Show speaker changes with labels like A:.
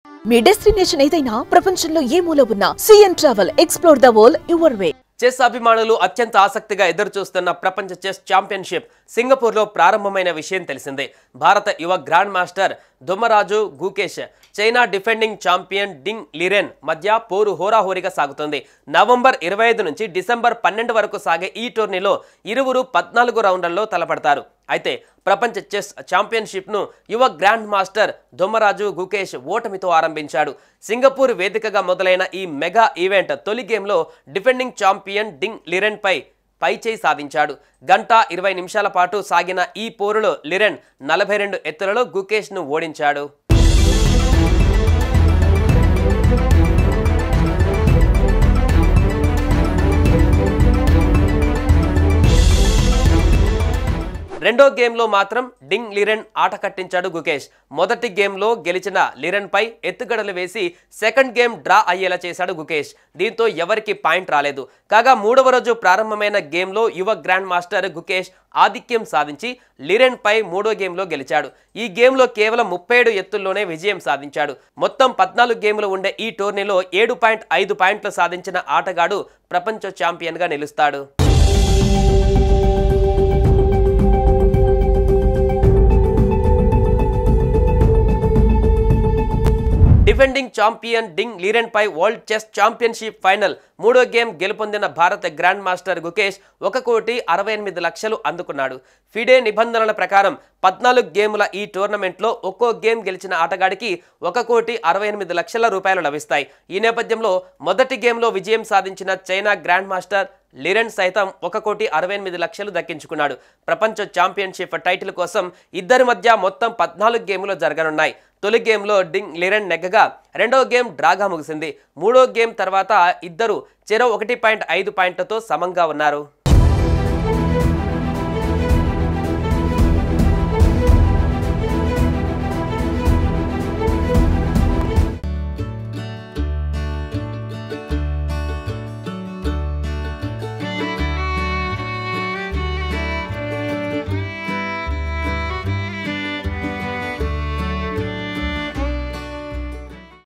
A: మీ destination ఏదైనా ప్రపంచంలో ఏ మూల ఉన్నా CN travel explore the world your way.
B: Chess అభిమానులు అత్యంత ఆసక్తిగా ఎదురుచూస్తున్న ప్రపంచ చెస్ ఛాంపియన్షిప్ సింగపూర్లో ప్రారంభమైన విషయం తెలిసిందే. భారత యువ grandmaster Dommaraju Gukesh, China defending champion Ding Liren మధ్య పోరు హోరాహోరీగా సాగుతుంది. నవంబర్ 25 నుంచి డిసెంబర్ 12 వరకు సాగే ఈ టోర్నీలో ఇరువురు 14 రౌండ్లలో తలపడతారు. అయితే ప్రపంచ చెస్ ఛాంపియన్షిప్ను యువ grandmaster Dommaraju Gukesh ఓటమితో ఆరంభించాడు. Singapore వేదికగా మొదలైన ఈ మెగా ఈవెంట్ తొలి గేమ్లో డిఫెండింగ్ ఛాంపియన్ డింగ్ లిరెన్ పైచేయి సాధించాడు. గంట 20 నిమిషాల పాటు సాగిన ఈ పోరులో లిరెన్ 42 ఎత్తులలో గుకేష్ను ఓడించాడు. రెండో గేమ్లో మాత్రం డింగ్ లిరెన్ ఆట కట్టించాడు గుకేష్. మొదటి గేమ్లో గెలిచిన లిరెన్ పై ఎత్తుగడలు వేసి సెకండ్ గేమ్ డ్రా అయ్యేలా చేశాడు గుకేష్. దీంతో ఎవరికి పాయింట్ రాలేదు. కాగా మూడవ రోజు ప్రారంభమైన గేమ్లో యువ గ్రాండ్ మాస్టర్ గుకేష్ ఆధిక్యం సాధించి లిరెన్ పై మూడో గేమ్లో గెలిచాడు. ఈ గేమ్లో కేవలం 37 ఎత్తుల్లోనే విజయం సాధించాడు. మొత్తం 14 గేమ్లు ఉండే ఈ టోర్నీలో 7.5 పాయింట్లు సాధించిన ఆటగాడు ప్రపంచ ఛాంపియన్గా నిలుస్తాడు. డిఫెండింగ్ ఛాంపియన్ డింగ్ లిరెన్ పై వరల్డ్ చెస్ ఛాంపియన్షిప్ ఫైనల్ మూడో గేమ్ గెలుపొందిన భారత గ్రాండ్ మాస్టర్ గుకేష్ 1,68,00,000 అందుకున్నాడు. ఫిడే నిబంధనల ప్రకారం 14 గేముల ఈ టోర్నమెంట్లో ఒక్కో గేమ్ గెలిచిన ఆటగాడికి 1,68,00,000 రూపాయలు లభిస్తాయి. ఈ నేపథ్యంలో మొదటి గేమ్లో విజయం సాధించిన చైనా గ్రాండ్ మాస్టర్ లిరెన్ సైతం 1,68,00,000 దక్కించుకున్నాడు. ప్రపంచ ఛాంపియన్షిప్ టైటిల్ కోసం ఇద్దరి మధ్య మొత్తం 14 గేములు జరగనున్నాయి. తొలి గేమ్లో డింగ్ లిరెన్ నెగ్గగా రెండో గేమ్ డ్రాగా ముగిసింది. మూడో గేమ్ తర్వాత ఇద్దరు చెరో 1.5 పాయింట్లతో సమంగా ఉన్నారు.